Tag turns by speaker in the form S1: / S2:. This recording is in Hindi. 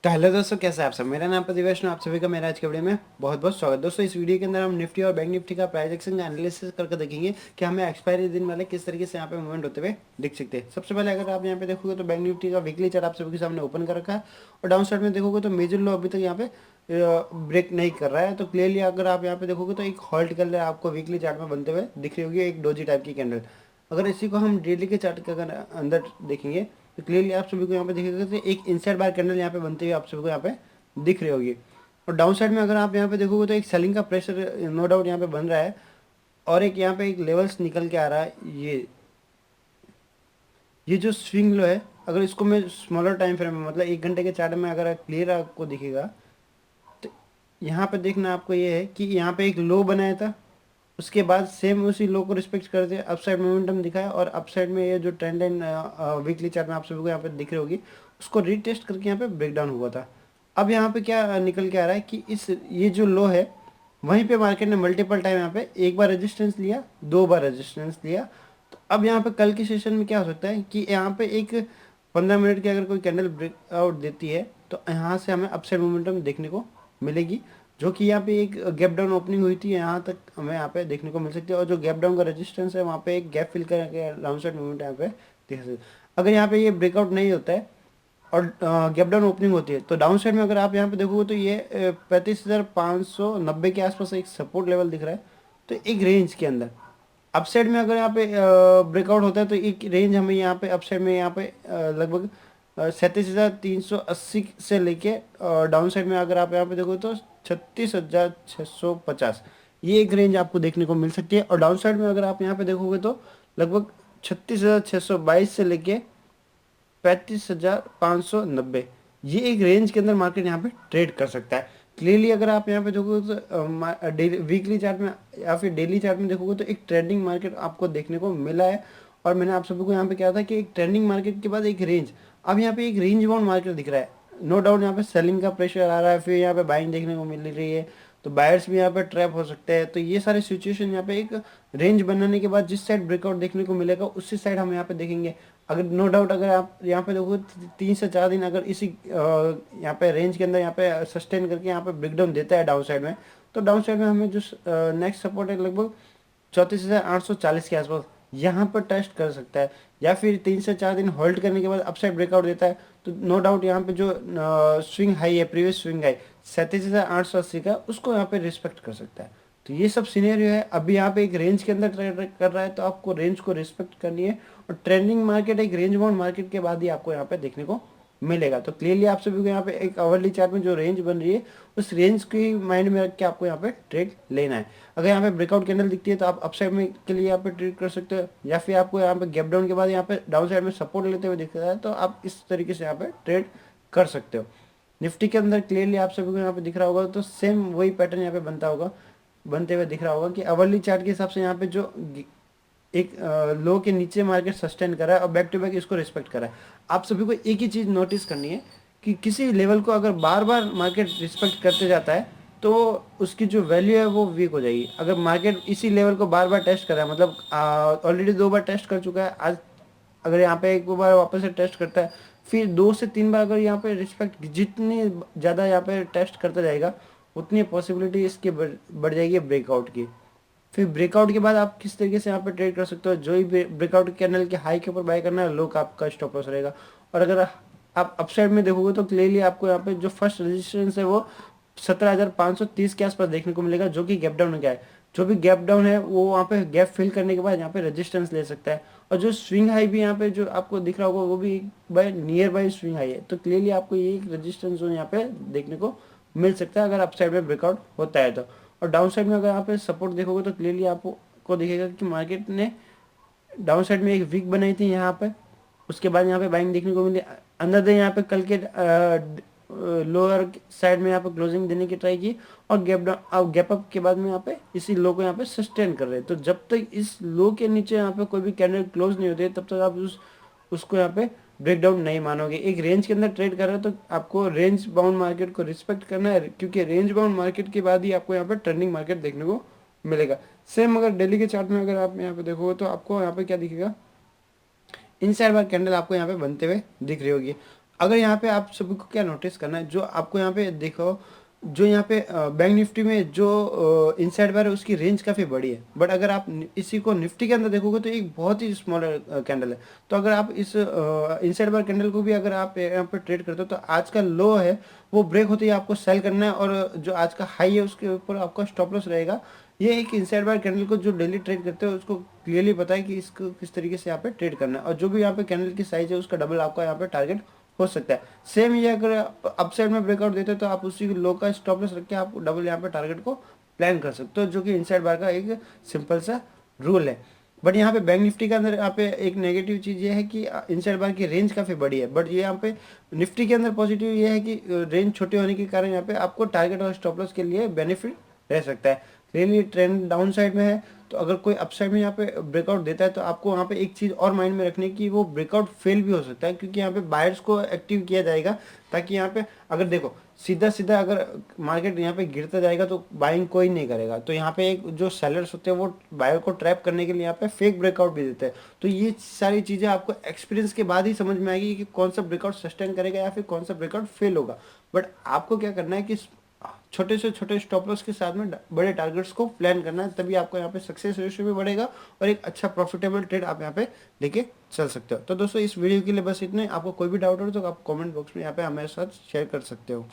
S1: तो हेलो दोस्तों, कैसे हैं आप सब। मेरा नाम प्रदीप वैष्णव, आप सभी का मेरा आज के वीडियो में बहुत बहुत स्वागत। दोस्तों, इस वीडियो के अंदर हम निफ्टी और बैंक निफ्टी का प्राइस एक्शन का एनालिसिस करके देखेंगे कि हमें एक्सपायरी दिन वाले किस तरीके से यहाँ पे मूवमेंट होते हुए दिख सकते हैं। सबसे पहले अगर आप यहाँ पे देखोगे तो बैंक निफ्टी का वीकली चार्ट आप सभी के सामने ओपन कर रखा है और डाउन साइड में देखोगे तो मेजर लो अभी तक यहाँ पे ब्रेक नहीं कर रहा है। तो क्लियरली अगर आप यहाँ पे देखोगे तो एक हॉल्ट कैंडल आपको वीकली चार्ट में बनते हुए दिख रही होगी, एक डोजी टाइप की कैंडल। अगर इसी को हम डेली के चार्ट के अगर अंदर देखेंगे तो क्लियरली आप सभी को यहाँ पे दिखेगा कि एक इनसाइड बार कैंडल यहाँ पे बनती हुई आप सभी को यहाँ पे दिख रही होगी। और डाउन साइड में अगर आप यहाँ पे देखोगे तो एक सेलिंग का प्रेशर नो डाउट यहाँ पे बन रहा है और एक यहाँ पे एक लेवल्स निकल के आ रहा है। ये जो स्विंग लो है, अगर इसको मैं स्मॉलर टाइम फ्रेम में मतलब 1 घंटे के चार्ट में अगर क्लियर आपको दिखेगा तो यहाँ पे देखना आपको ये है कि यहाँ पे एक लो बनाया था, उसके बाद सेम उसी लो को रिस्पेक्ट करते अपसाइड मोमेंटम दिखाया और अपसाइड में ये जो ट्रेंड लाइन वीकली चार्ट में आप सभी को यहाँ पे दिख रही होगी उसको रीटेस्ट करके यहाँ पे ब्रेकडाउन हुआ था। अब यहाँ पे क्या निकल के आ रहा है कि इस ये जो लो है वहीं पे मार्केट ने मल्टीपल टाइम यहाँ पे एक बार रेजिस्टेंस लिया, 2 बार रेजिस्टेंस लिया। तो अब यहाँ पे कल की सेशन में क्या हो सकता है कि यहाँ पे एक 15 मिनट की अगर कोई कैंडल ब्रेकआउट देती है तो यहाँ से हमें अपसाइड मोमेंटम देखने को मिलेगी, जो कि यहाँ पे एक गैप डाउन ओपनिंग हुई थी यहाँ तक हमें यहाँ पे देखने को मिल सकती है। और जो गैप डाउन का रेजिस्टेंस है वहाँ पे एक गैप फिल करके डाउन साइड मूवमेंट यहाँ पे देख सकते हैं। अगर यहाँ पे ये ब्रेकआउट नहीं होता है और गैप डाउन ओपनिंग होती है तो डाउन साइड में अगर आप यहाँ पे देखोगे तो ये 35,590 के आसपास एक सपोर्ट लेवल दिख रहा है। तो एक रेंज के अंदर अपसाइड में अगर यहाँ पे ब्रेकआउट होता है तो एक रेंज हमें यहाँ पे अपसाइड में यहाँ पे लगभग 37,380 से लेके डाउन साइड में अगर आप यहाँ पे देखो तो 36,650, ये एक रेंज आपको देखने को मिल सकती है। और डाउन साइड में अगर आप यहाँ पे देखोगे तो लगभग 36,622 से लेके 35,590, ये एक रेंज के अंदर मार्केट यहाँ पे ट्रेड कर सकता है। क्लियरली अगर आप यहाँ पे देखोगे तो वीकली चार्ट में या फिर डेली चार्ट में देखोगे तो एक ट्रेंडिंग मार्केट आपको देखने को मिला है। और मैंने आप सभी को यहाँ पे क्या था कि एक ट्रेंडिंग मार्केट के बाद एक रेंज, अब यहाँ पे एक रेंज बाउंड मार्केट दिख रहा है। नो डाउट यहाँ पे सेलिंग का प्रेशर आ रहा है, फिर यहाँ पे बाइंग देखने को मिल रही है, तो बायर्स भी यहाँ पे ट्रैप हो सकते हैं। तो ये सारे सिचुएशन यहाँ पे एक रेंज बनाने के बाद जिस साइड ब्रेकआउट देखने को मिलेगा उसी साइड हम यहाँ पे देखेंगे। अगर नो डाउट अगर आप यहाँ पे देखो 3 से 4 दिन अगर इसी यहाँ पे रेंज के अंदर यहाँ पे सस्टेन करके यहाँ पे ब्रेकडाउन देता है डाउन साइड में, तो डाउन साइड में हमें जो नेक्स्ट सपोर्ट है लगभग 34,840 के आसपास यहाँ पर टेस्ट कर सकता है। या फिर 3 से 4 दिन होल्ड करने के बाद अपसाइड ब्रेकआउट देता है तो नो डाउट यहाँ पे जो स्विंग हाई है, प्रीवियस स्विंग हाई 37,880 का, उसको यहाँ पे रिस्पेक्ट कर सकता है। तो ये सब सिनेरियो है। अभी यहाँ पे एक रेंज के अंदर ट्रेड कर रहा है तो आपको रेंज को रिस्पेक्ट करनी है और ट्रेंडिंग मार्केट एक रेंज बाउंड मार्केट के बाद ही आपको यहाँ पे देखने को मिलेगा। तो क्लियरली आप सभी को यहाँ पे एक आवरली चार्ट में जो रेंज बन रही है उस रेंज की माइंड में रख के आपको यहाँ पे ट्रेड लेना है। अगर यहाँ पे ब्रेकआउट कैंडल दिखती है तो आप अपसाइड में के लिए यहाँ पे ट्रेड कर सकते हो, या फिर आपको यहाँ पे गैप डाउन के बाद यहाँ पे डाउन साइड में सपोर्ट लेते हुए दिखता है तो आप इस तरीके से यहाँ पे ट्रेड कर सकते हो। निफ्टी के अंदर क्लियरली आप सभी को यहाँ पे दिख रहा होगा तो सेम वही पैटर्न यहाँ पे बनता होगा, बनते हुए दिख रहा होगा कि अवरली चार्ट के हिसाब से यहाँ पे जो एक लो के नीचे मार्केट सस्टेन कर रहा है और बैक टू बैक इसको रिस्पेक्ट कर रहा है। आप सभी को एक ही चीज़ नोटिस करनी है कि किसी लेवल को अगर बार बार मार्केट रिस्पेक्ट करते जाता है तो उसकी जो वैल्यू है वो वीक हो जाएगी। अगर मार्केट इसी लेवल को बार बार टेस्ट कर रहा है, मतलब ऑलरेडी 2 बार टेस्ट कर चुका है, आज अगर यहाँ पे एक बार वापस से टेस्ट करता है, फिर 2 से 3 बार अगर यहाँ पे रिस्पेक्ट जितनी ज़्यादा यहाँ पे टेस्ट करता जाएगा उतनी पॉसिबिलिटी इसकी बढ़ जाएगी ब्रेकआउट की। फिर ब्रेकआउट के बाद आप किस तरीके से यहाँ पे ट्रेड कर सकते हो, जो ही ब्रेकआउट कैंडल के हाई के ऊपर बाय करना है, लो का आपका स्टॉप लॉस रहेगा। और अगर आप अपसाइड में देखोगे तो क्लियरली आपको यहाँ पे जो फर्स्ट रेजिस्टेंस है वो 17,530 के आसपास देखने को मिलेगा, जो कि गैप डाउन का है। जो भी गैप डाउन है वो वहाँ पे गैप फिल करने के बाद यहाँ पे रेजिस्टेंस ले सकता है। और जो स्विंग हाई भी यहाँ पे जो आपको दिख रहा होगा वो भी by nearby swing high है। तो क्लियरली आपको ये एक रेजिस्टेंस जो यहाँ पे देखने को मिल सकता है अगर अपसाइड में ब्रेकआउट होता है तो। और डाउन साइड में अगर आप सपोर्ट देखोगे तो क्लियरली आपको दिखेगा कि मार्केट ने डाउन साइड में एक वीक बनाई थी यहाँ पे, उसके बाद यहाँ पे बाइंग देखने को मिली अंदर दे यहाँ पे कल के लोअर साइड में यहाँ पे क्लोजिंग देने की ट्राई की और गैप डाउन गैप अप के बाद में यहाँ पे इसी लो को यहाँ पे सस्टेन कर रहे हैं। तो जब तक इस लो के नीचे यहाँ पे कोई भी कैंडल क्लोज नहीं होती तब तक आप उसको यहाँ पे ब्रेकडाउन नहीं मानोगे। एक रेंज के अंदर ट्रेड कर रहे हो तो आपको रेंज बाउंड मार्केट को रिस्पेक्ट करना है, क्योंकि रेंज बाउंड मार्केट के बाद ही आपको यहाँ पे ट्रेंडिंग मार्केट देखने को मिलेगा। सेम अगर डेली के चार्ट में अगर आप यहाँ पे देखोगे तो आपको यहाँ पे क्या दिखेगा, इनसाइड बार कैंडल आपको यहाँ पे बनते हुए दिख रही होगी। अगर यहाँ पे आप सभी को क्या नोटिस करना है, जो आपको यहाँ पे देखो, जो यहाँ पे बैंक निफ्टी में जो इनसाइड बार है उसकी रेंज काफ़ी बड़ी है, बट अगर आप इसी को निफ्टी के अंदर देखोगे तो एक बहुत ही स्मॉलर कैंडल है। तो अगर आप इस इनसाइड बार कैंडल को भी अगर आप यहाँ पे ट्रेड करते हो तो आज का लो है वो ब्रेक होते ही आपको सेल करना है, और जो आज का हाई है उसके ऊपर आपका स्टॉप लॉस रहेगा। ये एक इनसाइड बार कैंडल को जो डेली ट्रेड करते हैं उसको क्लियरली पता है कि इसको किस तरीके से यहाँ पे ट्रेड करना है, और जो भी यहाँ पे कैंडल की साइज है उसका डबल आपका यहाँ पे टारगेट हो सकता है। सेम ये अगर अपसाइड में ब्रेकआउट देते हैं तो आप उसी लो का स्टॉप लॉस रख के आप डबल यहाँ पे टारगेट को प्लान कर सकते हो, जो कि इनसाइड बार का एक सिंपल सा रूल है। बट यहाँ पे बैंक निफ्टी के अंदर यहाँ पे एक नेगेटिव चीज़ ये है कि इनसाइड बार की रेंज काफ़ी बड़ी है, बट ये यहाँ पे निफ्टी के अंदर पॉजिटिव ये है कि रेंज छोटे होने के कारण यहाँ पे आपको टारगेट और स्टॉप लॉस के लिए बेनिफिट रह सकता है। रियली ट्रेंड डाउन साइड में है, तो अगर कोई अपसाइड में यहाँ पे ब्रेकआउट देता है तो आपको वहाँ पे एक चीज़ और माइंड में रखने की, वो ब्रेकआउट फेल भी हो सकता है, क्योंकि यहाँ पे बायर्स को एक्टिव किया जाएगा, ताकि यहाँ पे अगर देखो सीधा सीधा अगर मार्केट यहाँ पे गिरता जाएगा तो बाइंग कोई नहीं करेगा। तो यहाँ पे एक जो सेलर्स होते हैं वो बायर को ट्रैप करने के लिए यहाँ पे फेक ब्रेकआउट भी देते हैं। तो ये सारी चीज़ें आपको एक्सपीरियंस के बाद ही समझ में आएगी कि कौन सा ब्रेकआउट सस्टेन करेगा या फिर कौन सा ब्रेकआउट फेल होगा। बट आपको क्या करना है कि छोटे से छोटे स्टॉप लॉस के साथ में बड़े टारगेट्स को प्लान करना है, तभी आपको यहाँ पे सक्सेस रेशियो भी बढ़ेगा और एक अच्छा प्रॉफिटेबल ट्रेड आप यहाँ पे लेके चल सकते हो। तो दोस्तों इस वीडियो के लिए बस इतने। आपको कोई भी डाउट हो तो आप कमेंट बॉक्स में यहाँ पे हमारे साथ शेयर कर सकते हो।